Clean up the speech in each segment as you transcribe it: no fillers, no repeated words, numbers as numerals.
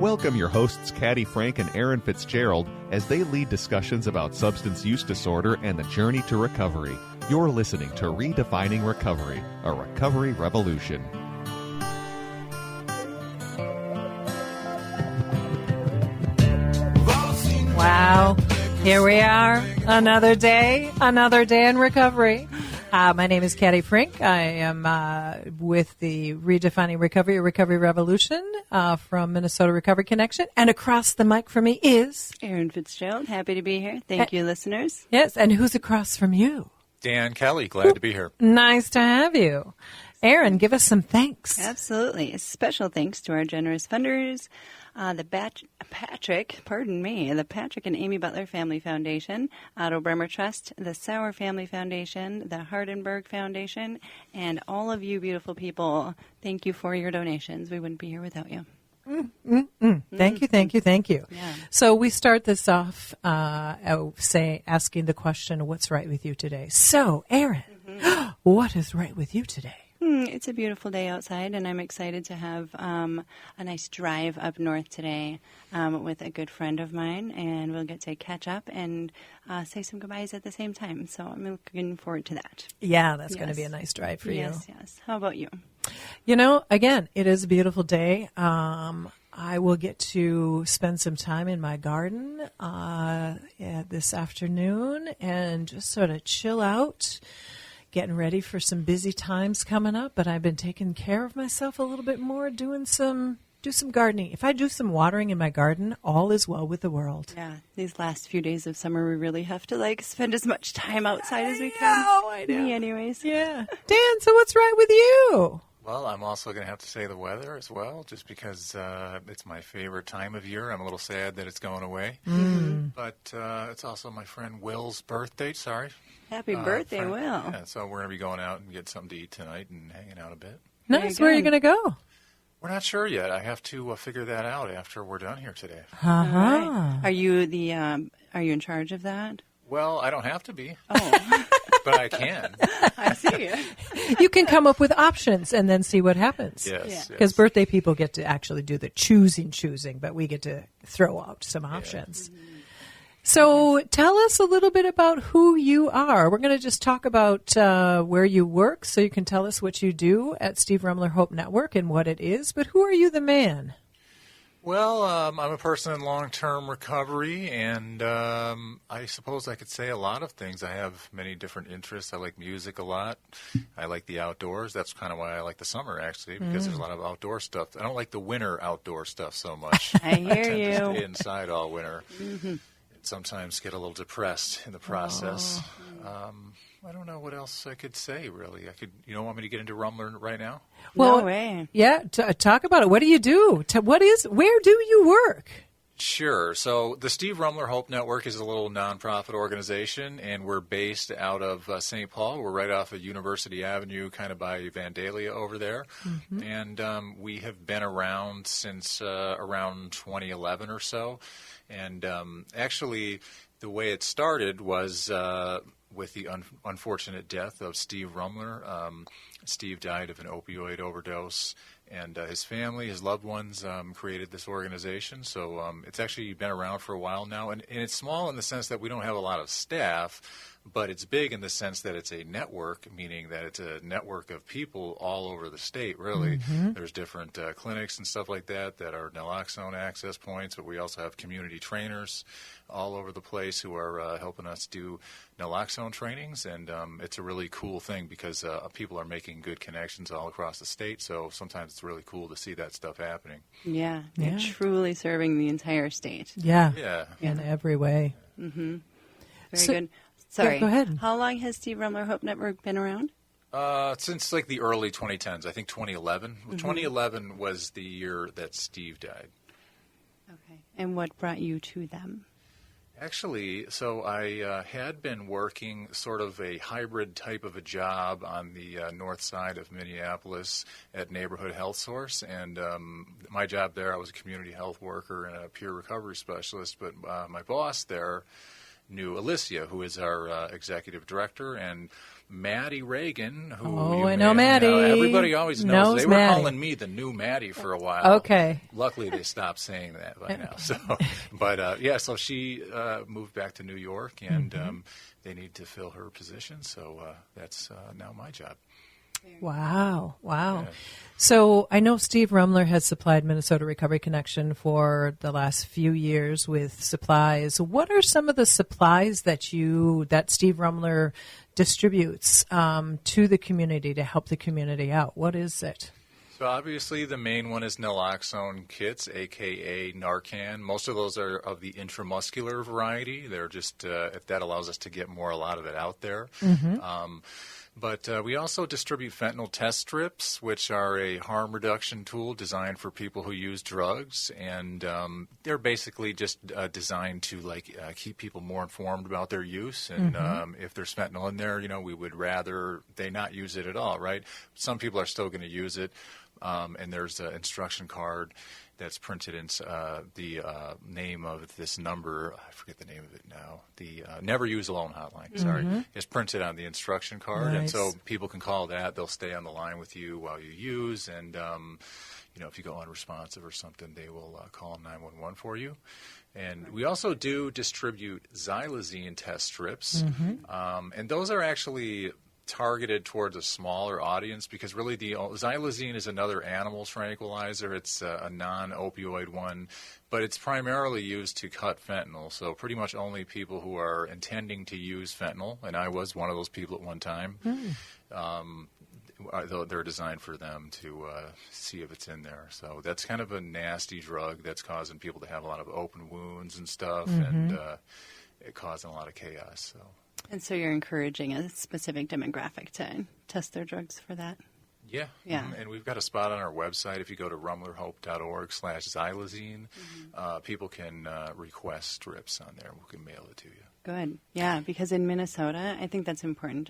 Welcome your hosts, Caddy Frank and Aaron Fitzgerald, as they lead discussions about substance use disorder and the journey to recovery. You're listening to Redefining Recovery, a recovery revolution. Wow. Here we are. Another day in recovery. My name is Caddy Frank. I am with the Redefining Recovery, a recovery revolution from Minnesota Recovery Connection. And across the mic from me is Aaron Fitzgerald. Happy to be here. Thank you, listeners. Yes, and who's across from you? Dan Kelly. Glad to be here. Nice to have you. Aaron, give us some thanks. Absolutely. A special thanks to our generous funders, the Patrick and Amy Butler Family Foundation, Otto Bremer Trust, the Sauer Family Foundation, the Hardenberg Foundation, and all of you beautiful people. Thank you for your donations. We wouldn't be here without you. Thank you. Yeah. So we start this off, asking the question, what's right with you today? So, Aaron, what is right with you today? It's a beautiful day outside, and I'm excited to have a nice drive up north today with a good friend of mine, and we'll get to catch up and say some goodbyes at the same time. So I'm looking forward to that. Yeah, that's going to be a nice drive for you. Yes. How about you? You know, again, it is a beautiful day. I will get to spend some time in my garden this afternoon and just sort of chill out. Getting ready for some busy times coming up, but I've been taking care of myself a little bit more, do some gardening. If I do some watering in my garden, all is well with the world. Yeah, these last few days of summer, we really have to spend as much time outside as we can. I know. Me, anyways. Yeah. Dan, so what's right with you? Well, I'm also going to have to say the weather as well, just because it's my favorite time of year. I'm a little sad that it's going away. But it's also my friend Will's birthday. Sorry. Happy birthday, friend. Will. Yeah, so we're going to be going out and get something to eat tonight and hanging out a bit. Nice. Where are you going to go? We're not sure yet. I have to figure that out after we're done here today. Right. Are you Are you in charge of that? Well, I don't have to be. Oh. But I can. I see. You can come up with options and then see what happens. Yes. Because birthday people get to actually do the choosing, but we get to throw out some options. Yeah. So tell us a little bit about who you are. We're going to just talk about where you work, so you can tell us what you do at Steve Rumler Hope Network and what it is. But who are you, the man? Well, I'm a person in long-term recovery, and I suppose I could say a lot of things. I have many different interests. I like music a lot. I like the outdoors. That's kind of why I like the summer, actually, because there's a lot of outdoor stuff. I don't like the winter outdoor stuff so much. I hear tend you. to stay inside all winter. Sometimes get a little depressed in the process. I don't know what else I could say, really. You don't want me to get into Rumler right now? Well, no way. Yeah, talk about it. What do you do? Where do you work? Sure. So the Steve Rumler Hope Network is a little nonprofit organization, and we're based out of St. Paul. We're right off of University Avenue, kind of by Vandalia over there. And we have been around since around 2011 or so. And actually, the way it started was with the unfortunate death of Steve Rumler. Steve died of an opioid overdose, and his family, his loved ones, created this organization. So it's actually been around for a while now, and it's small in the sense that we don't have a lot of staff, but it's big in the sense that it's a network, meaning that it's a network of people all over the state, really. There's different clinics and stuff like that are naloxone access points, but we also have community trainers all over the place who are helping us do naloxone trainings, and it's a really cool thing because people are making good connections all across the state, so sometimes it's really cool to see that stuff happening. Yeah, you're truly serving the entire state. Yeah. Yeah. In every way. Very good. Sorry. Yeah, go ahead. How long has Steve Rumler Hope Network been around? Since the early 2010s, I think 2011. 2011 was the year that Steve died. Okay. And what brought you to them? Actually, so I had been working sort of a hybrid type of a job on the north side of Minneapolis at Neighborhood Health Source, and my job there, I was a community health worker and a peer recovery specialist, but my boss there knew Alicia, who is our executive director, and Maddie Reagan, who I know Maddie. Everybody always knows. They were Maddie. calling me the new Maddie for a while. Okay. Luckily, they stopped saying that by now. So, so she moved back to New York, and they need to fill her position. So that's now my job. Wow. Yeah. So I know Steve Rumler has supplied Minnesota Recovery Connection for the last few years with supplies. What are some of the supplies that Steve Rumler distributes to the community to help the community out? What is it? So obviously the main one is naloxone kits, a.k.a. Narcan. Most of those are of the intramuscular variety. They're just, if that allows us to get a lot of it out there. But we also distribute fentanyl test strips, which are a harm reduction tool designed for people who use drugs. And they're basically just designed to keep people more informed about their use. And if there's fentanyl in there, we would rather they not use it at all, right? Some people are still going to use it. And there's an instruction card that's printed in the name of this number. I forget the name of it now. The Never Use Alone hotline. Sorry, it's printed on the instruction card, and so people can call that. They'll stay on the line with you while you use, and if you go unresponsive or something, they will call 911 for you. And we also do distribute xylazine test strips, and those are actually targeted towards a smaller audience because really the xylazine is another animal tranquilizer. It's a non-opioid one, but it's primarily used to cut fentanyl. So pretty much only people who are intending to use fentanyl, and I was one of those people at one time, they're designed for them to see if it's in there. So that's kind of a nasty drug that's causing people to have a lot of open wounds and stuff, and it causing a lot of chaos. So. And so you're encouraging a specific demographic to test their drugs for that? Yeah. And we've got a spot on our website. If you go to rumlerhope.org/xylazine, people can request strips on there. We can mail it to you. Good. Yeah, because in Minnesota, I think that's important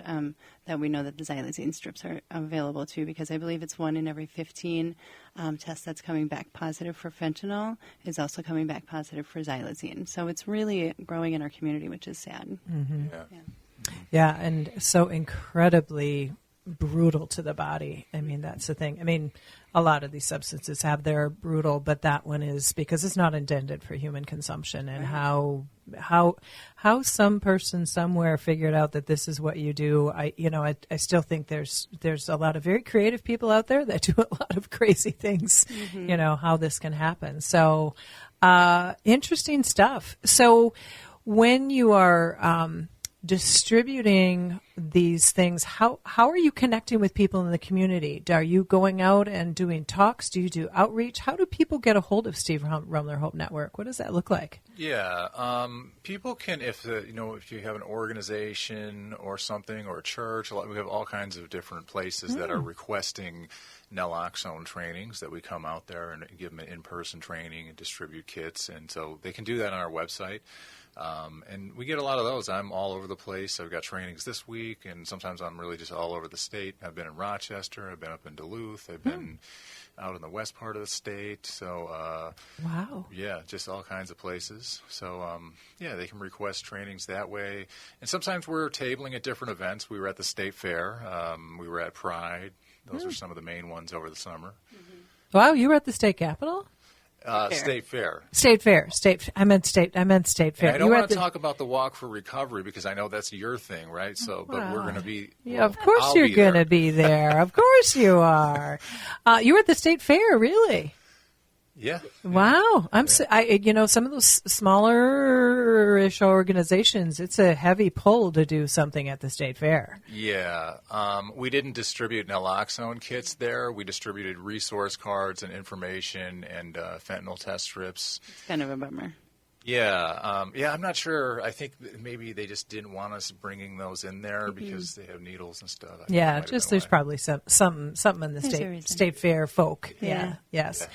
that we know that the xylazine strips are available too, because I believe it's 1 in every 15 tests that's coming back positive for fentanyl is also coming back positive for xylazine. So it's really growing in our community, which is sad. Yeah, and so incredibly brutal to the body. I mean, that's the thing. I mean, a lot of these substances have their brutal, but that one is because it's not intended for human consumption. And how some person somewhere figured out that this is what you do. I still think there's a lot of very creative people out there that do a lot of crazy things. How this can happen. So interesting stuff. So when you are distributing these things, how are you connecting with people in the community? Are you going out and doing talks? Do you do outreach? How do people get a hold of Steve Rumler Hope Network? What does that look like? Yeah, people can, if you have an organization or something or a church, we have all kinds of different places that are requesting naloxone trainings that we come out there and give them an in-person training and distribute kits, and so they can do that on our website. And we get a lot of those. I'm all over the place. I've got trainings this week, and sometimes I'm really just all over the state. I've been in Rochester. I've been up in Duluth. I've been out in the west part of the state. So, wow. Yeah, just all kinds of places. So, they can request trainings that way. And sometimes we're tabling at different events. We were at the State Fair. We were at Pride. Those are some of the main ones over the summer. Wow, you were at the state capitol? State Fair. I meant State Fair. And I don't want to talk about the Walk for Recovery because I know that's your thing, right? So, but we're going to be. Yeah, of course you're going to be there. Of course you are. You were at the State Fair, really? Yeah. Wow. Some of those smaller-ish organizations, it's a heavy pull to do something at the State Fair. Yeah. We didn't distribute naloxone kits there. We distributed resource cards and information and fentanyl test strips. It's kind of a bummer. Yeah. I'm not sure. I think maybe they just didn't want us bringing those in there because they have needles and stuff. There's probably something in the state fair folk. Yeah. Yes. Yeah.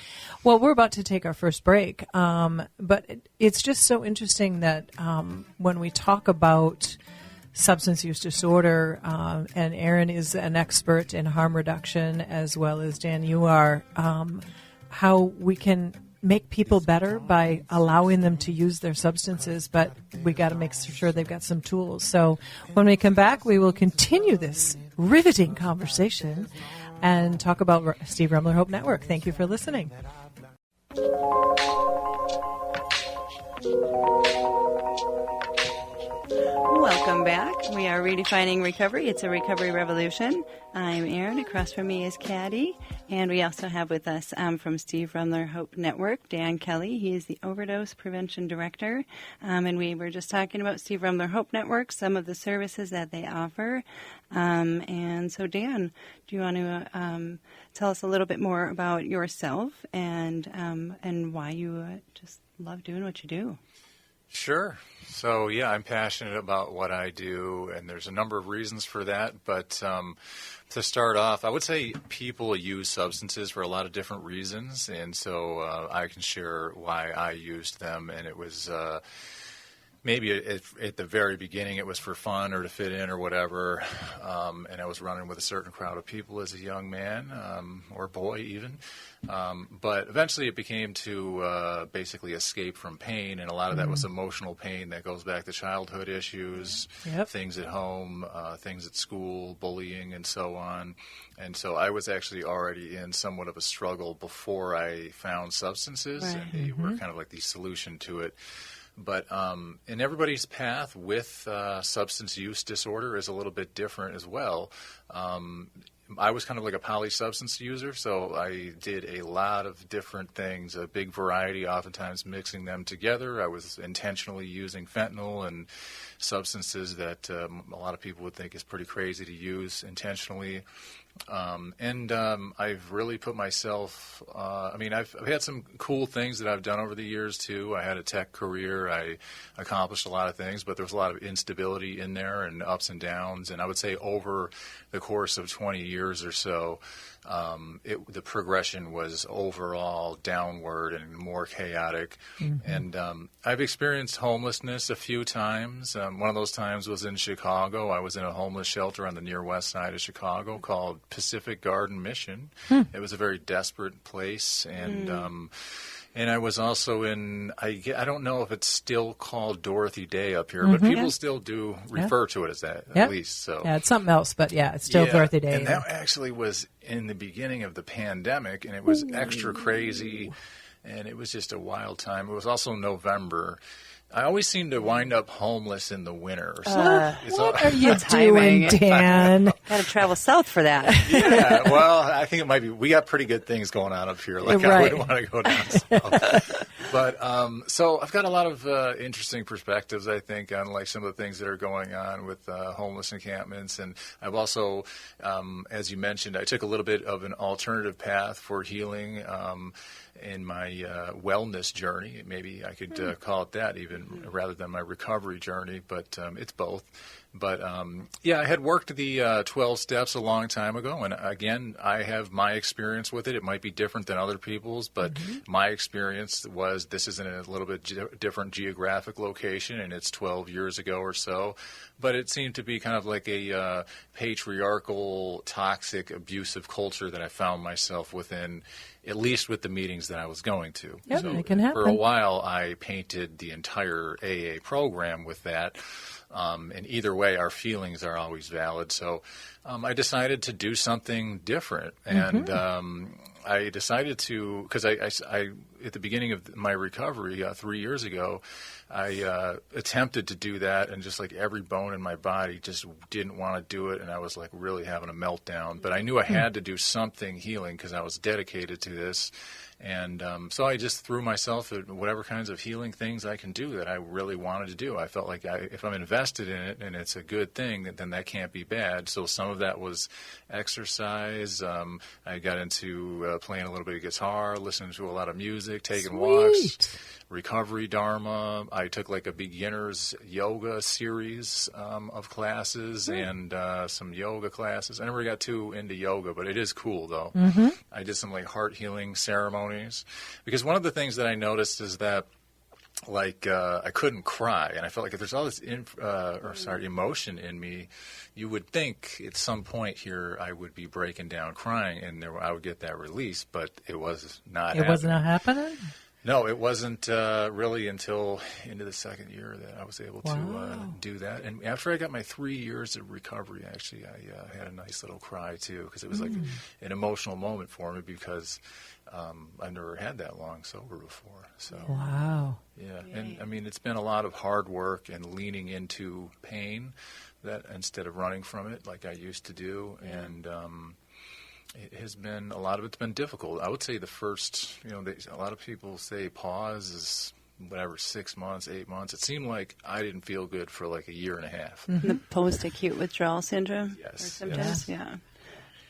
Well, we're about to take our first break, but it's just so interesting that when we talk about substance use disorder, and Erin is an expert in harm reduction as well as Dan, you are, how we can make people better by allowing them to use their substances, but we got to make sure they've got some tools. So when we come back, we will continue this riveting conversation and talk about Steve Rumler Hope Network. Thank you for listening. Welcome back. We are redefining recovery. It's a recovery revolution. I'm Erin. Across from me is Caddy. And we also have with us from Steve Rumler Hope Network, Dan Kelly. He is the Overdose Prevention Director. And we were just talking about Steve Rumler Hope Network, some of the services that they offer. And so, Dan, do you want to tell us a little bit more about yourself and why you just love doing what you do? Sure. So, yeah, I'm passionate about what I do, and there's a number of reasons for that. But to start off, I would say people use substances for a lot of different reasons, and so I can share why I used them. And it was maybe at the very beginning it was for fun or to fit in or whatever, and I was running with a certain crowd of people as a young man or boy even. But eventually it became to basically escape from pain, and a lot of that was emotional pain that goes back to childhood issues, things at home, things at school, bullying, and so on. And so I was actually already in somewhat of a struggle before I found substances, and they were kind of like the solution to it. But in everybody's path with substance use disorder is a little bit different as well. I was kind of like a polysubstance user, so I did a lot of different things, a big variety, oftentimes mixing them together. I was intentionally using fentanyl and substances that a lot of people would think is pretty crazy to use intentionally. I've really put myself, I've had some cool things that I've done over the years too. I had a tech career. I accomplished a lot of things, but there was a lot of instability in there and ups and downs. And I would say over the course of 20 years or so, the progression was overall downward and more chaotic. And I've experienced homelessness a few times. One of those times was in Chicago. I was in a homeless shelter on the near west side of Chicago called Pacific Garden Mission. It was a very desperate place, and I was also in, I don't know if it's still called Dorothy Day up here, but people still do refer to it as that, at least. So yeah, it's something else, but yeah, it's still Dorothy Day. And that actually was in the beginning of the pandemic, and it was extra crazy, and it was just a wild time. It was also November. I always seem to wind up homeless in the winter. What are you doing, Dan? Got to travel south for that. Yeah, well, I think it might be. We got pretty good things going on up here. Like I wouldn't want to go down south. But so I've got a lot of interesting perspectives, I think, on like some of the things that are going on with homeless encampments. And I've also, as you mentioned, I took a little bit of an alternative path for healing in my wellness journey. Maybe I could call it that even rather than my recovery journey, but it's both. But, I had worked the 12 steps a long time ago, and again, I have my experience with it. It might be different than other people's, but my experience was this is in a little bit different geographic location, and it's 12 years ago or so. But it seemed to be kind of like a patriarchal, toxic, abusive culture that I found myself within, at least with the meetings that I was going to. Yep, so it can happen. For a while, I painted the entire AA program with that. And either way, our feelings are always valid. So I decided to do something different. And I decided to, because I at the beginning of my recovery 3 years ago, I attempted to do that, and just like every bone in my body just didn't want to do it, and I was like really having a meltdown. But I knew I had to do something healing because I was dedicated to this. And so I just threw myself at whatever kinds of healing things I can do that I really wanted to do. I felt like if I'm invested in it and it's a good thing, then that can't be bad. So some of that was exercise. I got into playing a little bit of guitar, listening to a lot of music, taking walks, recovery dharma. I took like a beginner's yoga series of classes and some yoga classes. I never got too into yoga, but it is cool though. I did some like heart healing ceremonies. Because one of the things that I noticed is that, like, I couldn't cry, and I felt like if there's all this emotion in me, you would think at some point here I would be breaking down crying, and I would get that release, but it was not happening. It was not happening? No, it wasn't really until into the second year that I was able to do that. And after I got my 3 years of recovery, actually, I had a nice little cry, too, because it was like an emotional moment for me because I've never had that long sober before. So, wow. Yeah. And, I mean, it's been a lot of hard work and leaning into pain that instead of running from it like I used to do. And it has been, a lot of it's been difficult. I would say the first, a lot of people say pause is whatever, 6 months, 8 months. It seemed like I didn't feel good for like a year and a half. The post-acute withdrawal syndrome? Yes. Or symptoms? Yes.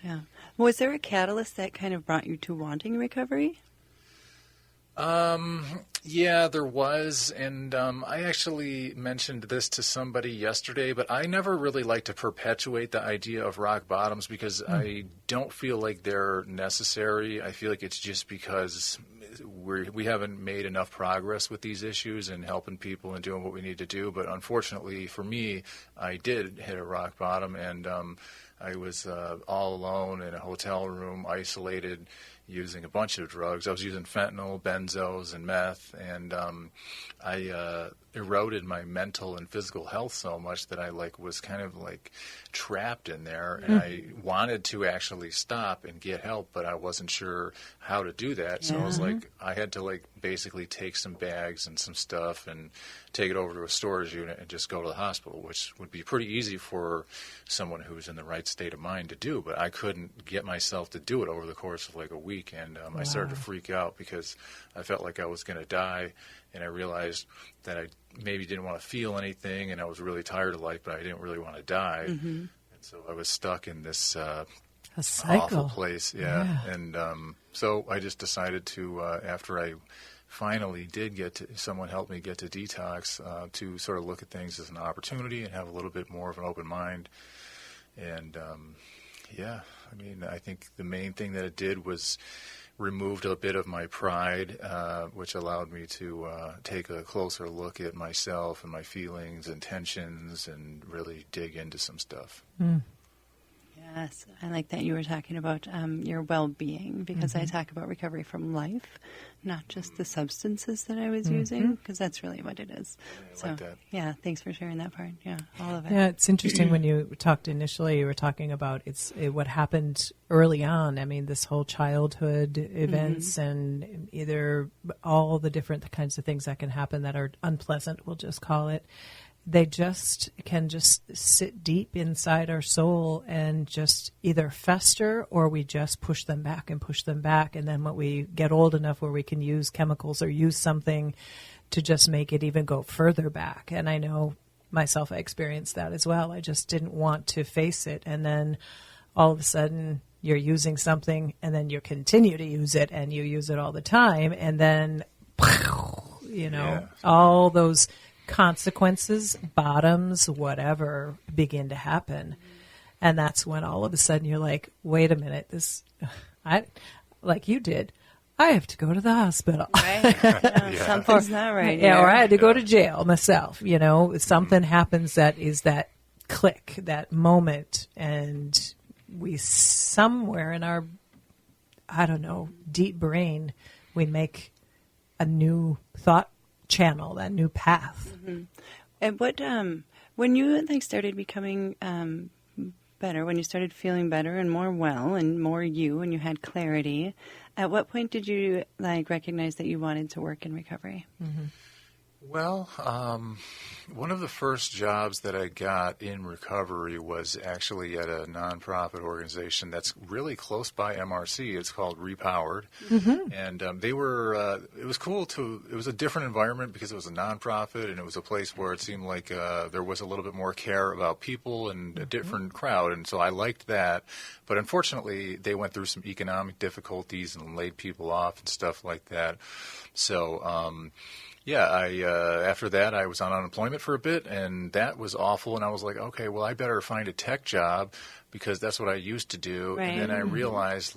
Yeah. Was there a catalyst that kind of brought you to wanting recovery? Yeah, there was, and I actually mentioned this to somebody yesterday, but I never really like to perpetuate the idea of rock bottoms because I don't feel like they're necessary. I feel like it's just because we haven't made enough progress with these issues and helping people and doing what we need to do. But unfortunately for me, I did hit a rock bottom, and I was all alone in a hotel room, isolated, using a bunch of drugs. I was using fentanyl, benzos, and meth, and I eroded my mental and physical health so much that I was kind of trapped in there, and I wanted to actually stop and get help, but I wasn't sure how to do that. So I was I had to basically take some bags and some stuff and take it over to a storage unit and just go to the hospital, which would be pretty easy for someone who's in the right state of mind to do, but I couldn't get myself to do it over the course of a week, and I started to freak out because I felt like I was going to die, and I realized that I maybe didn't want to feel anything, and I was really tired of life, but I didn't really want to die, and so I was stuck in this a cycle. awful place, and so I just decided to, after I finally did someone helped me get to detox, to sort of look at things as an opportunity and have a little bit more of an open mind. And, I think the main thing that it did was removed a bit of my pride, which allowed me to take a closer look at myself and my feelings and tensions and really dig into some stuff. Yes, I like that you were talking about your well-being, because I talk about recovery from life, not just the substances that I was using, because that's really what it is. I like that. Yeah, thanks for sharing that part. Yeah, all of it. Yeah, it's interesting when you talked initially, you were talking about what happened early on. I mean, this whole childhood events and either all the different kinds of things that can happen that are unpleasant, we'll just call it. They can sit deep inside our soul and just either fester, or we just push them back. And then when we get old enough where we can use chemicals or use something to just make it even go further back. And I know myself, I experienced that as well. I just didn't want to face it. And then all of a sudden you're using something, and then you continue to use it, and you use it all the time. And then, all those consequences, bottoms, whatever, begin to happen. And that's when all of a sudden you're like, wait a minute, like you did, I have to go to the hospital. Right. Something's not right. Yeah, or I had to go to jail myself. Something happens that is that click, that moment, and we somewhere in our, deep brain, we make a new thought channel, that new path. And what when you started becoming better, when you started feeling better and more well and more you, and you had clarity, at what point did you recognize that you wanted to work in recovery? Well, one of the first jobs that I got in recovery was actually at a nonprofit organization that's really close by MRC. It's called Repowered. And they were, it was cool it was a different environment because it was a nonprofit, and it was a place where it seemed like there was a little bit more care about people and a different crowd. And so I liked that. But unfortunately, they went through some economic difficulties and laid people off and stuff like that. So, after that, I was on unemployment for a bit, and that was awful. And I was like, okay, well, I better find a tech job because that's what I used to do. Right. And then I realized,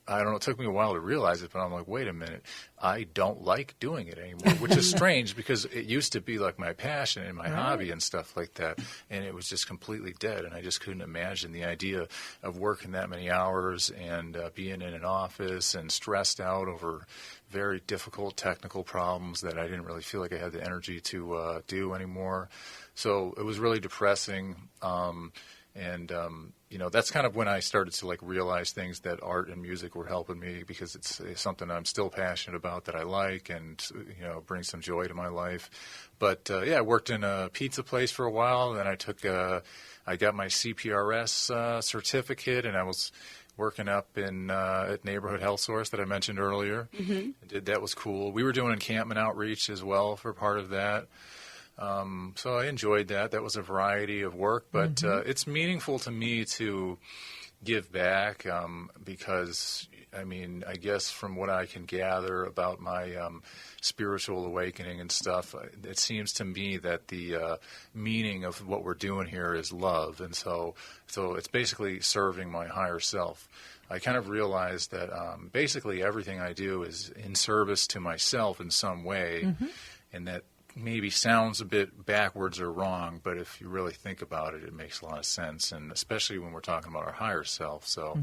I don't know, it took me a while to realize it, but I'm like, wait a minute, I don't like doing it anymore, which is strange because it used to be like my passion and my hobby and stuff like that, and it was just completely dead, and I just couldn't imagine the idea of working that many hours and being in an office and stressed out over very difficult technical problems that I didn't really feel like I had the energy to do anymore. So it was really depressing. That's kind of when I started to realize things that art and music were helping me, because it's something I'm still passionate about, that I like, and brings some joy to my life. But I worked in a pizza place for a while. Then I got my CPRS certificate, and I was working up in at Neighborhood Health Source that I mentioned earlier. Mm-hmm. That was cool. We were doing encampment outreach as well for part of that. So I enjoyed that. That was a variety of work, but it's meaningful to me to give back because, I guess from what I can gather about my spiritual awakening and stuff, it seems to me that the meaning of what we're doing here is love. And so it's basically serving my higher self. I kind of realized that basically everything I do is in service to myself in some way, and that maybe sounds a bit backwards or wrong, but if you really think about it, it makes a lot of sense, and especially when we're talking about our higher self. So,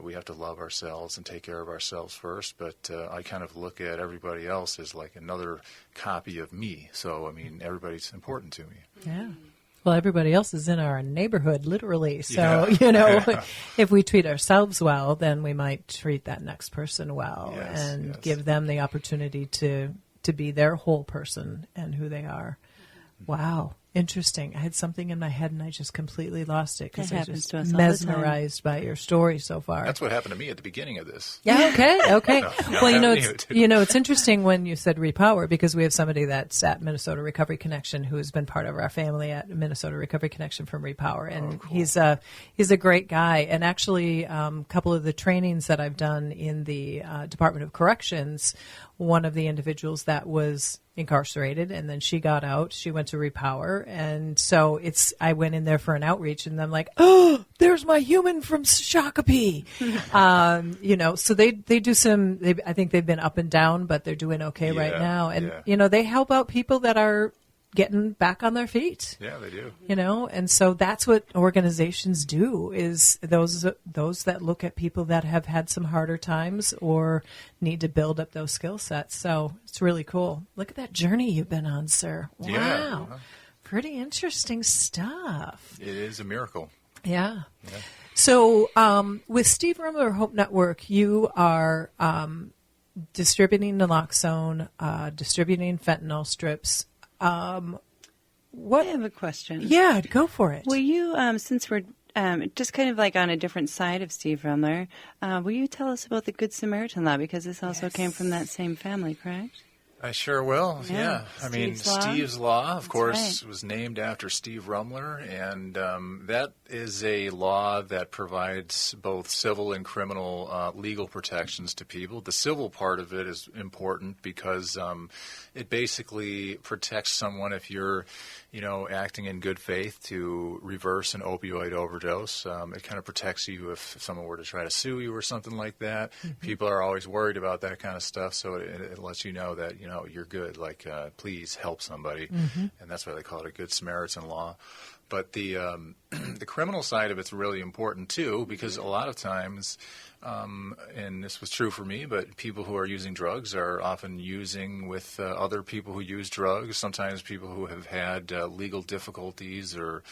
we have to love ourselves and take care of ourselves first, but I kind of look at everybody else as like another copy of me. So, everybody's important to me. Yeah. Well, everybody else is in our neighborhood, literally. So, if we treat ourselves well, then we might treat that next person well and give them the opportunity to be their whole person and who they are. Wow. Interesting. I had something in my head and I just completely lost it because I was just mesmerized by your story so far. That's what happened to me at the beginning of this. Yeah. Okay. Well, it's interesting when you said repower, because we have somebody that's at Minnesota Recovery Connection who has been part of our family at Minnesota Recovery Connection from Repower, and cool. He's a great guy. And actually, a couple of the trainings that I've done in the Department of Corrections, one of the individuals that was incarcerated, and then she got out. She went to Repower, and so I went in there for an outreach, and I'm like, oh, there's my human from Shakopee. So they do some. I think they've been up and down, but they're doing okay right now, and they help out people that are getting back on their feet. Yeah, they do. And so that's what organizations do, is those that look at people that have had some harder times or need to build up those skill sets. So it's really cool. Look at that journey you've been on, sir. Wow. Yeah. Pretty interesting stuff. It is a miracle. Yeah. So with Steve Rummler Hope Network, you are distributing naloxone, distributing fentanyl strips. I have a question. Yeah, go for it. Will you, since we're just kind of like on a different side of Steve Rummler, will you tell us about the Good Samaritan Law? Because this also came from that same family, correct? I sure will, yeah. Steve's Law, of course, right. was named after Steve Rummler, and that is a law that provides both civil and criminal legal protections to people. The civil part of it is important because it basically protects someone if you're, acting in good faith to reverse an opioid overdose. It kind of protects you if someone were to try to sue you or something like that. Mm-hmm. People are always worried about that kind of stuff, so it lets you know that, you're good, please help somebody. Mm-hmm. And that's why they call it a Good Samaritan Law. But the criminal side of it's really important too, because a lot of times, and this was true for me, but people who are using drugs are often using with other people who use drugs. Sometimes people who have had legal difficulties or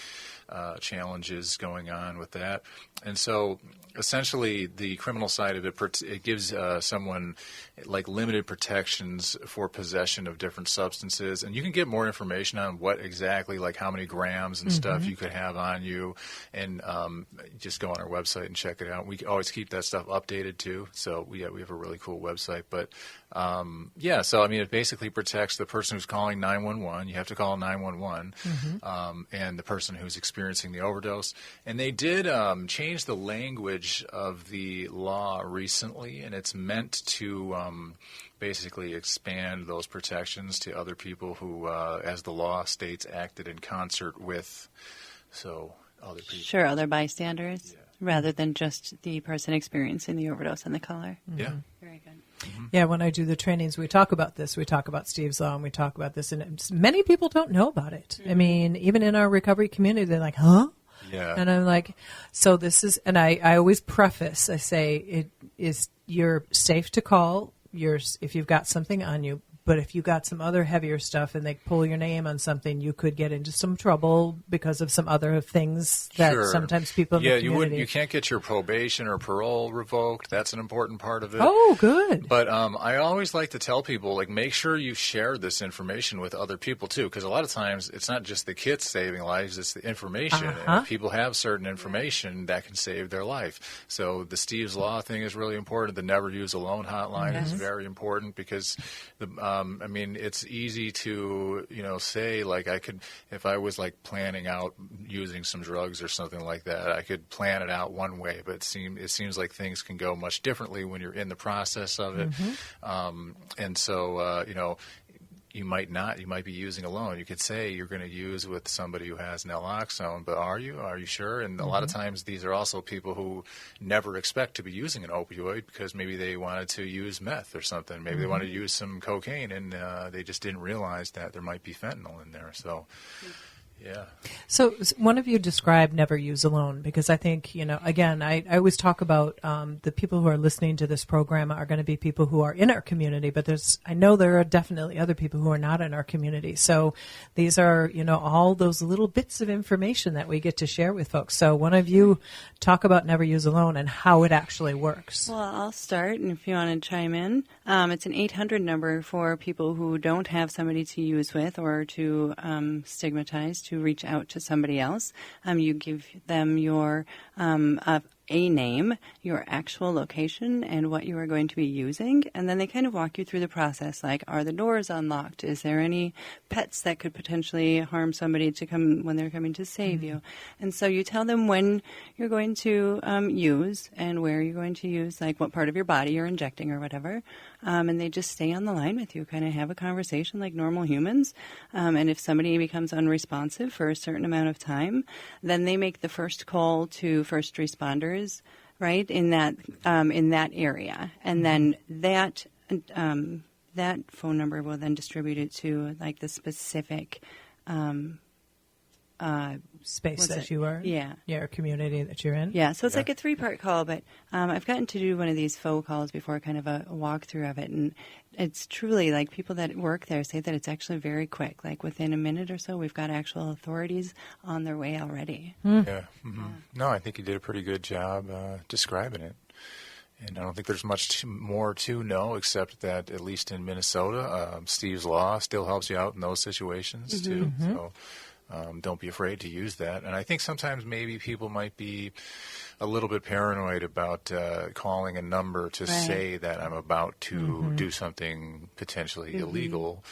challenges going on with that. And so essentially the criminal side of it gives someone limited protections for possession of different substances. And you can get more information on what exactly, how many grams and stuff you could have on you, and just go on our website and check it out. We always keep that stuff updated too. So we have a really cool website. But it basically protects the person who's calling 911. You have to call 911, and the person who's experiencing the overdose. And they did change the language of the law recently, and it's meant to basically expand those protections to other people who, as the law states, acted in concert with other people. Sure, other bystanders. Yeah. rather than just the person experiencing the overdose and the caller. Yeah. Very good. Yeah, when I do the trainings, we talk about this. We talk about Steve's Law, and we talk about this, and many people don't know about it. I mean, even in our recovery community, they're like, huh? Yeah. And I'm like, so this is, and I always preface, I say, it is, you're safe to call if you've got something on you. But if you got some other heavier stuff and they pull your name on something, you could get into some trouble because of some other things that sometimes people in the community. You can't get your probation or parole revoked. That's an important part of it. Oh, good. But I always like to tell people, like, make sure you share this information with other people too, because a lot of times it's not just the kits saving lives; it's the information. And if people have certain information that can save their life. So the Steve's Law thing is really important. The Never Use Alone hotline is very important because I mean, it's easy to, say, like, I could, if I was, like, planning out using some drugs or something like that, I could plan it out one way, but it seems like things can go much differently when you're in the process of it. And so, you might be using alone. You could say you're going to use with somebody who has naloxone, but are you sure? And a lot of times these are also people who never expect to be using an opioid because maybe they wanted to use meth or something. Maybe they wanted to use some cocaine and they just didn't realize that there might be fentanyl in there. So, yeah. So one of you described Never Use Alone because I think, again, I always talk about the people who are listening to this program are going to be people who are in our community, but I know there are definitely other people who are not in our community. So these are, all those little bits of information that we get to share with folks. So one of you talk about Never Use Alone and how it actually works. Well, I'll start, and if you want to chime in, it's an 800 number for people who don't have somebody to use with or to stigmatize, to reach out to somebody else. You give them your a name, your actual location, and what you are going to be using, and then they kind of walk you through the process, like, are the doors unlocked? Is there any pets that could potentially harm somebody to come when they're coming to save you? And so you tell them when you're going to use and where you're going to use, like what part of your body you're injecting or whatever, and they just stay on the line with you, kind of have a conversation like normal humans, and if somebody becomes unresponsive for a certain amount of time, then they make the first call to first responders, right, in that area, and then that phone number will then distribute it to like the specific space that you are, your community that you're in. Yeah, so it's like a 3-part call, but I've gotten to do one of these faux calls before, kind of a walkthrough of it, and it's truly like people that work there say that it's actually very quick. Like within a minute or so, we've got actual authorities on their way already. Yeah. No, I think you did a pretty good job describing it. And I don't think there's much more to know except that at least in Minnesota, Steve's Law still helps you out in those situations too. So don't be afraid to use that. And I think sometimes maybe people might be a little bit paranoid about calling a number to say that I'm about to do something potentially illegal.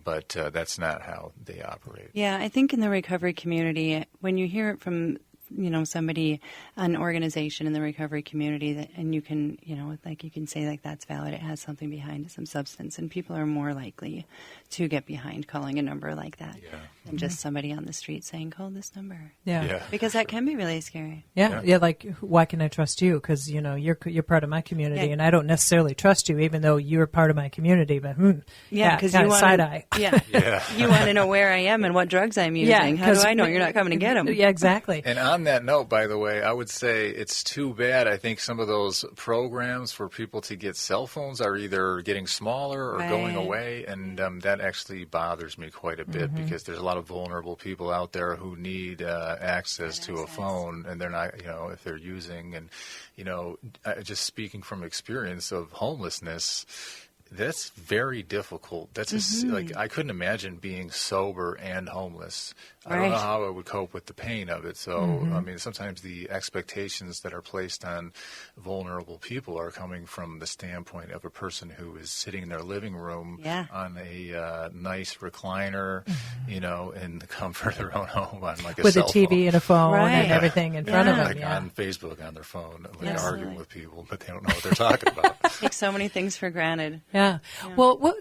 But that's not how they operate. Yeah, I think in the recovery community, when you hear it from somebody, an organization in the recovery community, that, and you can, like you can say like that's valid, it has something behind it, some substance, and people are more likely to get behind calling a number like that than just somebody on the street saying, call this number. Yeah. Because that can be really scary. Yeah, like, why can I trust you? Because, you're part of my community, and I don't necessarily trust you, even though you're part of my community, but, because you want side-eye. You want to know where I am and what drugs I'm using. How do I know you're not coming to get them? Yeah, exactly. And on that note, by the way, I would say it's too bad. I think some of those programs for people to get cell phones are either getting smaller or going away, and that actually bothers me quite a bit because there's a lot of vulnerable people out there who need access to a phone, and they're not, if they're using, and, just speaking from experience of homelessness, that's very difficult. That's like, I couldn't imagine being sober and homeless. I don't know how I would cope with the pain of it. So, I mean, sometimes the expectations that are placed on vulnerable people are coming from the standpoint of a person who is sitting in their living room on a nice recliner, in the comfort of their own home on like a with cell a TV phone. and a phone and everything in front of them. Like on Facebook on their phone, like arguing with people, but they don't know what they're talking about. Take so many things for granted. Yeah. Well,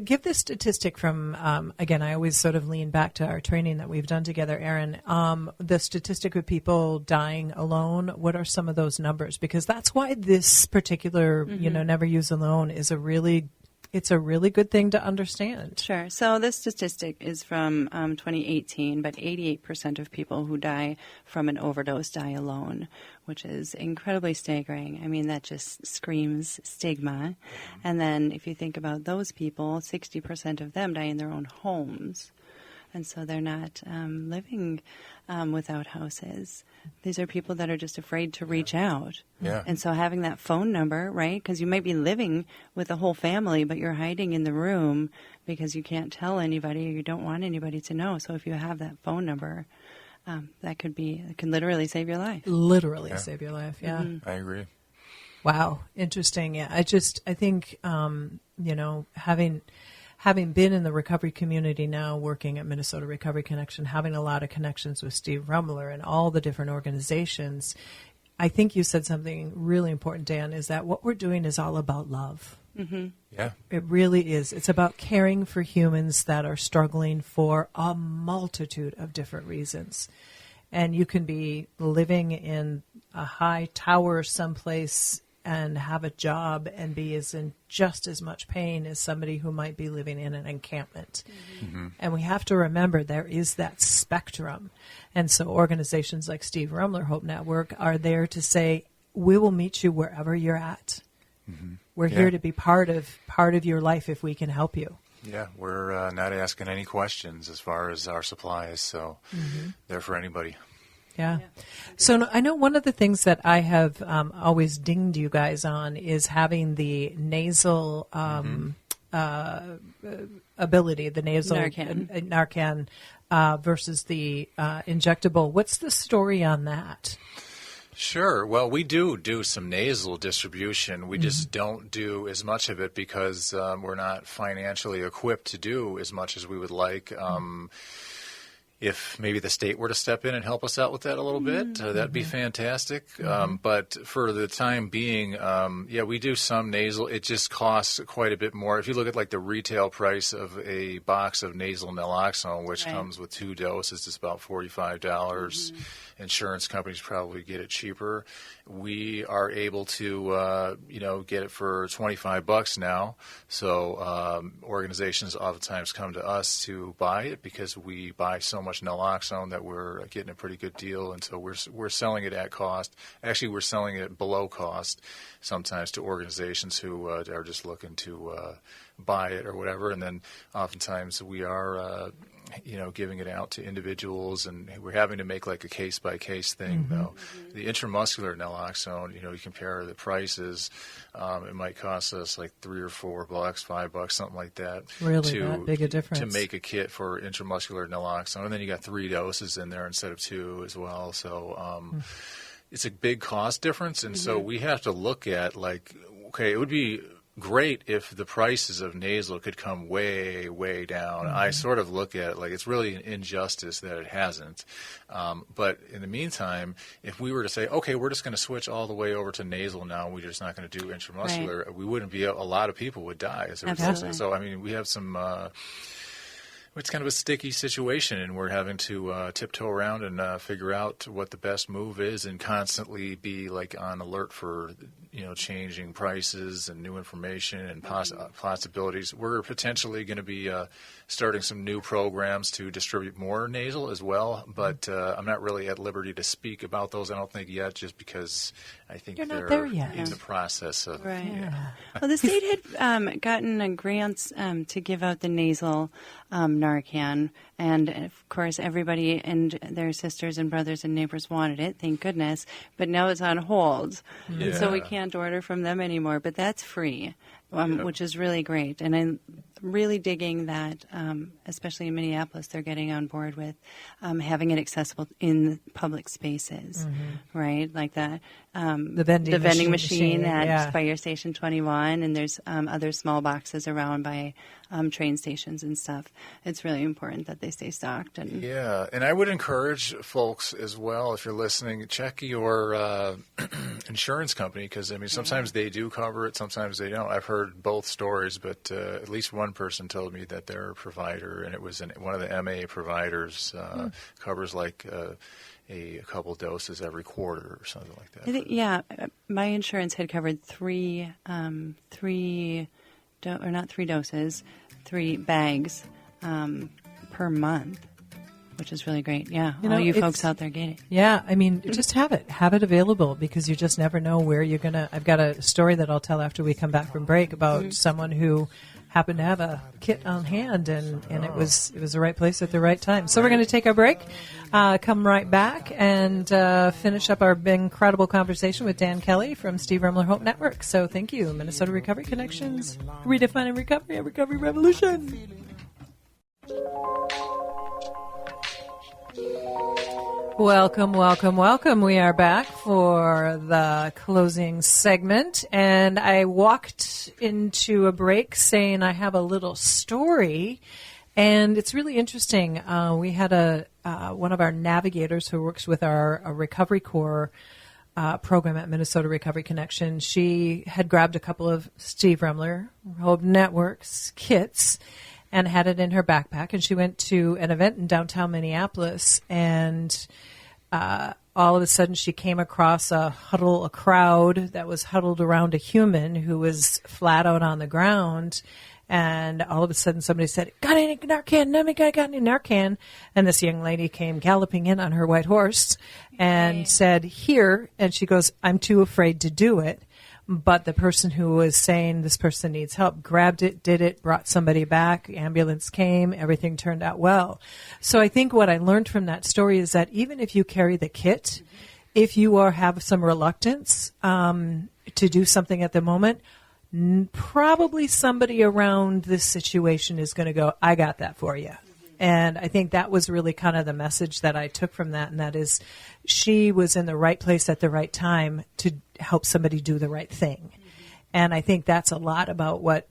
give this statistic from, again, I always sort of lean back to our training that we've done together, Erin. The statistic of people dying alone, what are some of those numbers? Because that's why this particular, never use alone is it's a really good thing to understand. Sure. So this statistic is from 2018, but 88% of people who die from an overdose die alone, which is incredibly staggering. I mean, that just screams stigma. And then if you think about those people, 60% of them die in their own homes. And so they're not living without houses. These are people that are just afraid to reach out. Yeah. And so having that phone number, right, because you might be living with a whole family, but you're hiding in the room because you can't tell anybody or you don't want anybody to know. So if you have that phone number, it can literally save your life. Literally save your life, yeah. Mm-hmm. I agree. Wow, interesting. Yeah, I think, having been in the recovery community now, working at Minnesota Recovery Connection, having a lot of connections with Steve Rummler and all the different organizations, I think you said something really important, Dan, is that what we're doing is all about love. Mm-hmm. Yeah. It really is. It's about caring for humans that are struggling for a multitude of different reasons. And you can be living in a high tower someplace and have a job and be in just as much pain as somebody who might be living in an encampment. Mm-hmm. And we have to remember there is that spectrum. And so organizations like Steve Rummler Hope Network are there to say, we will meet you wherever you're at. Mm-hmm. We're here to be part of your life if we can help you. Yeah, we're not asking any questions as far as our supplies, so they're for anybody. Yeah. So I know one of the things that I have always dinged you guys on is having the nasal ability, the nasal Narcan versus the injectable. What's the story on that? Sure. Well, we do some nasal distribution. We just don't do as much of it because we're not financially equipped to do as much as we would like. If maybe the state were to step in and help us out with that a little bit, that'd be fantastic. But for the time being, we do some nasal. It just costs quite a bit more. If you look at like the retail price of a box of nasal naloxone, which comes with 2 doses, it's about $45. Insurance companies probably get it cheaper. We are able to, get it for $25 now. So organizations oftentimes come to us to buy it because we buy so much naloxone that we're getting a pretty good deal, and so we're selling it at cost. Actually, we're selling it below cost sometimes to organizations who are just looking to buy it or whatever. And then oftentimes we are giving it out to individuals, and we're having to make like a case-by-case thing, though. The intramuscular naloxone, you compare the prices, it might cost us like $3 or $4, $5, something like that. Really, that big a difference. To make a kit for intramuscular naloxone. And then you got 3 doses in there instead of 2 as well. So it's a big cost difference, and so we have to look at it would be great if the prices of nasal could come way, way down. I sort of look at it like it's really an injustice that it hasn't. But in the meantime, if we were to say, okay, we're just going to switch all the way over to nasal now, we're just not going to do intramuscular, we wouldn't be, a lot of people would die as a result. So, I mean, we have some... it's kind of a sticky situation, and we're having to tiptoe around and figure out what the best move is, and constantly be like on alert for changing prices and new information and possibilities. We're potentially going to be starting some new programs to distribute more nasal as well, but I'm not really at liberty to speak about those. I don't think yet, just because I think You're they're not there yet. in the process of. Right. Yeah. Well, the state had gotten grants to give out the nasal Narcan, and of course everybody and their sisters and brothers and neighbors wanted it, thank goodness, but now it's on hold, and so we can't order from them anymore, but that's free, which is really great. And I'm really digging that, especially in Minneapolis, they're getting on board with having it accessible in public spaces, right? Like that. The vending machine at Fire Station 21, and there's other small boxes around by train stations and stuff. It's really important that they stay stocked. And I would encourage folks as well, if you're listening, check your insurance company, because I mean sometimes they do cover it, sometimes they don't. I've heard heard both stories, but at least one person told me that their provider, and it was one of the MA providers, covers like a couple doses every quarter or something like that. I think, my insurance had covered three doses, 3 bags per month, which is really great. Yeah, all you folks out there get it. Yeah, I mean, just have it available, because you just never know where you're gonna. I've got a story that I'll tell after we come back from break about someone who happened to have a kit on hand, and it was the right place at the right time. So we're going to take our break, come right back, and finish up our incredible conversation with Dan Kelly from Steve Rumler Hope Network. So thank you, Minnesota Recovery Connections, redefining recovery, a recovery revolution. Welcome, welcome, welcome. We are back for the closing segment, and I walked into a break saying I have a little story, and it's really interesting. We had one of our navigators who works with our Recovery Corps program at Minnesota Recovery Connection. She had grabbed a couple of Steve Rumler Hope Networks kits and had it in her backpack, and she went to an event in downtown Minneapolis, and all of a sudden she came across a crowd that was huddled around a human who was flat out on the ground, and all of a sudden somebody said, "Got any Narcan? Got any Narcan?" And this young lady came galloping in on her white horse and said, "Here," and she goes, "I'm too afraid to do it." But the person who was saying this person needs help grabbed it, did it, brought somebody back, ambulance came, everything turned out well. So I think what I learned from that story is that even if you carry the kit, if you have some reluctance to do something at the moment, probably somebody around this situation is going to go, "I got that for you." And I think that was really kind of the message that I took from that, and that is she was in the right place at the right time to help somebody do the right thing. And I think that's a lot about what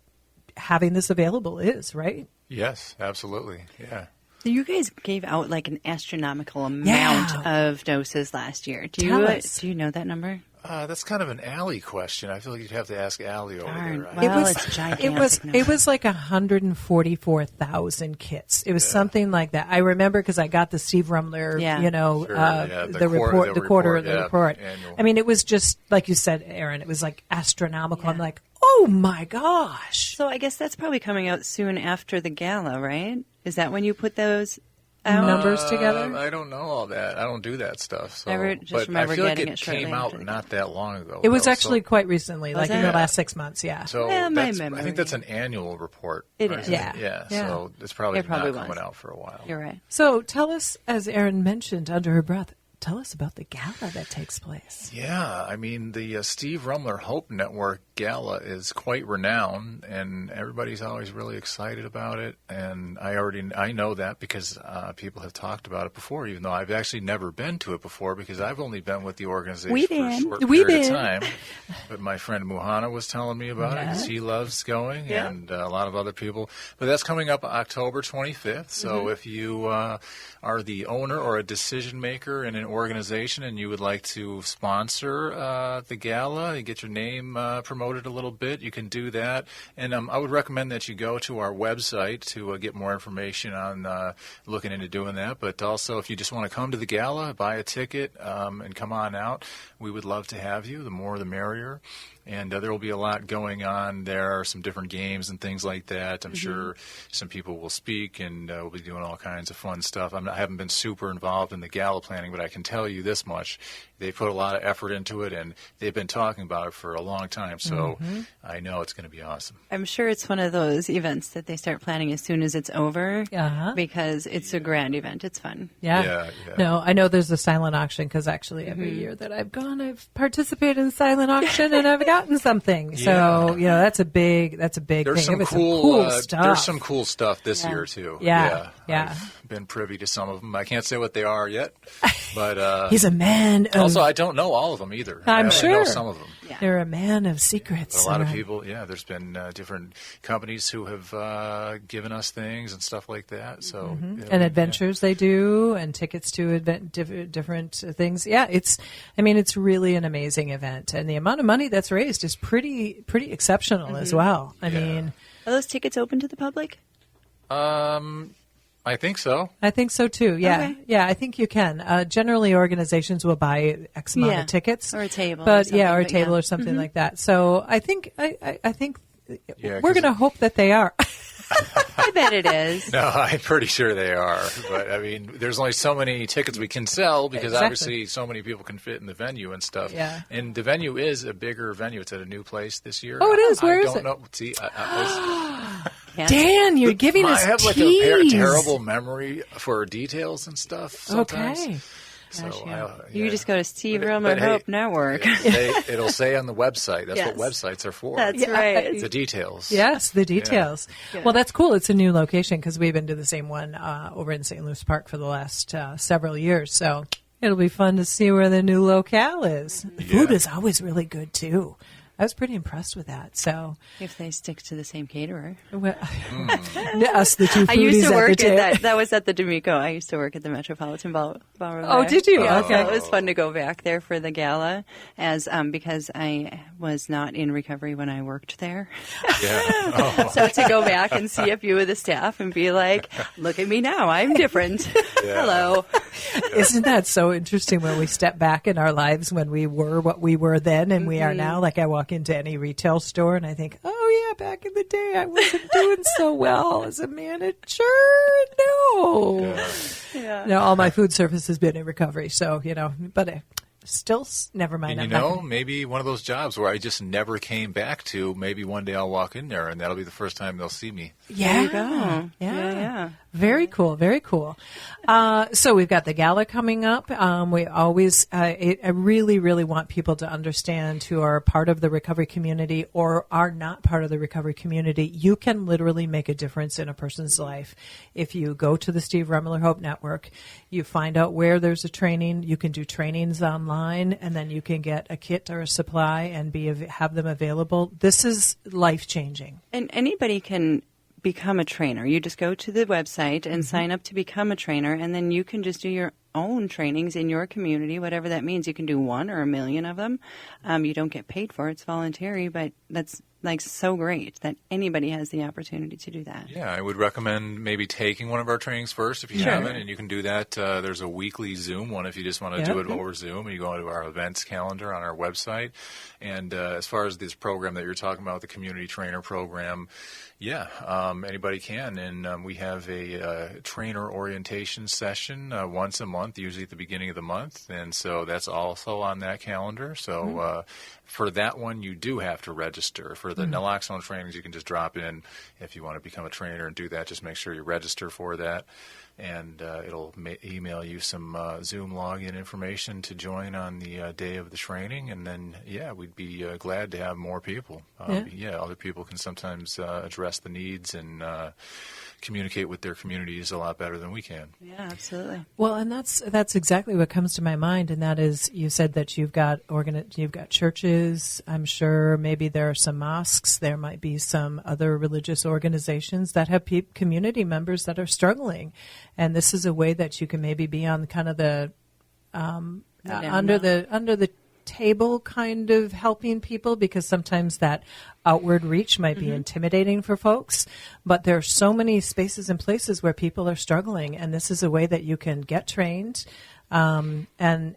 having this available is, right? Yes, absolutely. Yeah. You guys gave out like an astronomical amount of doses last year. Do you know that number? That's kind of an Allie question. I feel like you'd have to ask Allie over there. Well, it's gigantic. It was like 144,000 kits. It was something like that. I remember because I got the Steve Rumler, the report. Annual. I mean, it was just like you said, Aaron. It was like astronomical. I'm like, oh my gosh. So I guess that's probably coming out soon after the gala, right? Is that when you put those numbers together? I don't know all that. I don't do that stuff. So. I remember I feel getting like it came out not that long ago. It was actually quite recently, like in the last 6 months, yeah. So I think that's an annual report. It is. Yeah. So it's probably not coming out for a while. You're right. So tell us, as Erin mentioned under her breath, tell us about the gala that takes place. Yeah, I mean, the Steve Rumler Hope Network Gala is quite renowned, and everybody's always really excited about it. And I know that because people have talked about it before, even though I've actually never been to it before because I've only been with the organization for a short period of time. But my friend Muhana was telling me about it because he loves going, and a lot of other people. But that's coming up October 25th. So if you are the owner or a decision maker in an organization and you would like to sponsor the gala and get your name promoted a little bit, you can do that. And I would recommend that you go to our website to get more information on looking into doing that. But also, if you just want to come to the gala, buy a ticket, and come on out, we would love to have you. The more, the merrier. And there will be a lot going on. There are some different games and things like that. I'm sure some people will speak, and we'll be doing all kinds of fun stuff. I haven't been super involved in the gala planning, but I can tell you this much. They put a lot of effort into it, and they've been talking about it for a long time. So I know it's going to be awesome. I'm sure it's one of those events that they start planning as soon as it's over because it's a grand event. It's fun. Yeah. No, I know there's a silent auction because actually every year that I've gone, I've participated in silent auction and I've gotten something. So, that's a big There's thing. some cool stuff. There's some cool stuff this year, too. Yeah. I've been privy to some of them. I can't say what they are yet, but he's a man of... Also, I don't know all of them either. I'm I sure. know some of them. Yeah. You're a man of secrets. A lot of people, there's been different companies who have given us things and stuff like that. So and adventures they do, and tickets to different things. Yeah, it's really an amazing event, and the amount of money that's raised is pretty exceptional as well. I mean, are those tickets open to the public? I think so. I think so too. Yeah, Okay. yeah. I think you can. Generally, organizations will buy X amount of tickets, or a table, but or a table or something like that. So I think we're going to hope that they are. I bet it is. No, I'm pretty sure they are. But, I mean, there's only so many tickets we can sell because obviously so many people can fit in the venue and stuff. Yeah. And the venue is a bigger venue. It's at a new place this year. Oh, it is? Where is I it? don't know. See, Dan, you're giving us I have like a terrible memory for details and stuff sometimes. Okay. So You just go to Steve Rumler Hope Network. It'll say on the website. That's Yes. what websites are for. That's right. The details. Yes, the details. Yeah. Well, that's cool. It's a new location because we've been to the same one over in St. Louis Park for the last several years. So it'll be fun to see where the new locale is. The food is always really good, too. I was pretty impressed with that. So If they stick to the same caterer. well, us, the two foodies I used to work at the table. that was at the D'Amico. I used to work at the Metropolitan Ballroom. Oh, there. did you? Yeah, Okay. so it was fun to go back there for the gala, as because I was not in recovery when I worked there. Yeah. Oh. So to go back and see a few of the staff and be like, "Look at me now, I'm different." Hello. Isn't that so interesting when we step back in our lives when we were what we were then and we are now? Like I walk into any retail store and I think, oh yeah, back in the day I wasn't doing so well as a manager. No. Yeah. No, all my food service has been in recovery. So, but still, never mind. And maybe one of those jobs where I just never came back to, maybe one day I'll walk in there and that'll be the first time they'll see me. Yeah. There you go. Yeah. Very cool. Very cool. So we've got the gala coming up. We always, I really, really want people to understand who are part of the recovery community or are not part of the recovery community. You can literally make a difference in a person's life. If you go to the Steve Rumler Hope Network, you find out where there's a training. You can do trainings online, and then you can get a kit or a supply and have them available. This is life-changing. And anybody can become a trainer. You just go to the website and sign up to become a trainer, and then you can just do your own trainings in your community, whatever that means. You can do 1 or 1,000,000 of them. You don't get paid for it. It's voluntary, but that's so great that anybody has the opportunity to do that. Yeah, I would recommend maybe taking one of our trainings first if you haven't, and you can do that. There's a weekly Zoom one if you just want to do it over Zoom. You go into our events calendar on our website. And as far as this program that you're talking about, the community trainer program, anybody can. And we have a trainer orientation session once a month, usually at the beginning of the month. And so that's also on that calendar. So for that one, you do have to register. For the naloxone trainings, you can just drop in if you want to become a trainer and do that. Just make sure you register for that. And it'll email you some Zoom login information to join on the day of the training. And then, we'd be glad to have more people. Other people can sometimes address the needs and communicate with their communities a lot better than we can. Yeah, absolutely. Well, and that's exactly what comes to my mind, and that is, you said that you've got churches. I'm sure maybe there are some mosques. There might be some other religious organizations that have community members that are struggling, and this is a way that you can maybe be on kind of the under the table kind of helping people, because sometimes that outward reach might be intimidating for folks, but there are so many spaces and places where people are struggling, and this is a way that you can get trained and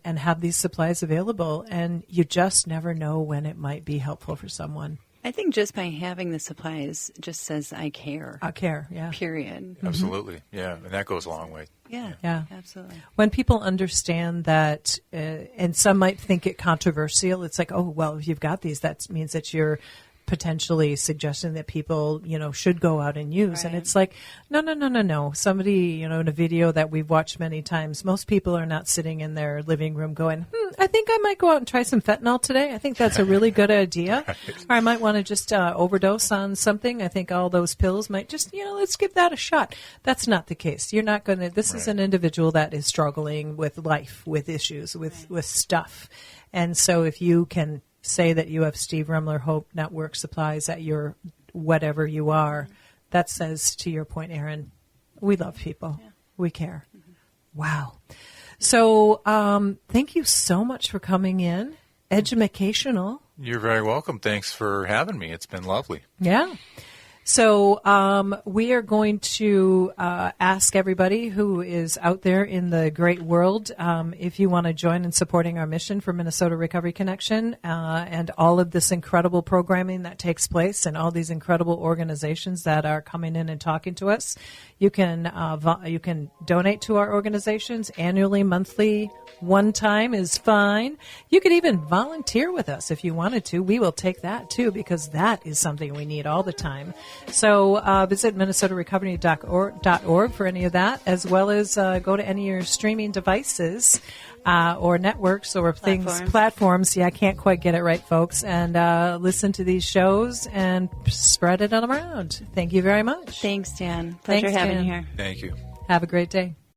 have these supplies available, and you just never know when it might be helpful for someone. I think just by having the supplies just says I care. I care, yeah. Period. Absolutely, yeah, and that goes a long way. Yeah, absolutely. When people understand that, and some might think it controversial, it's like, oh, well, if you've got these, that means that you're potentially suggesting that people, should go out and use. Right. And it's like, no. Somebody, in a video that we've watched many times, most people are not sitting in their living room going, I think I might go out and try some fentanyl today. I think that's a really good idea. Right. Or I might want to just overdose on something. I think all those pills might just, let's give that a shot. That's not the case. You're not going to, this is an individual that is struggling with life, with issues, with stuff. And so if you can say that you have Steve Rumler Hope Network supplies at your whatever you are, that says, to your point, Erin, we love people. Yeah. We care. Mm-hmm. Wow. So thank you so much for coming in. Edumacational. You're very welcome. Thanks for having me. It's been lovely. Yeah. So we are going to ask everybody who is out there in the great world if you want to join in supporting our mission for Minnesota Recovery Connection and all of this incredible programming that takes place and all these incredible organizations that are coming in and talking to us. You can donate to our organizations annually, monthly, one time is fine. You could even volunteer with us if you wanted to. We will take that too, because that is something we need all the time. So visit MinnesotaRecovery.org for any of that, as well as go to any of your streaming devices or networks or platforms. Yeah, I can't quite get it right, folks. And listen to these shows and spread it around. Thank you very much. Thanks, Dan. Pleasure having you here. Thank you. Have a great day.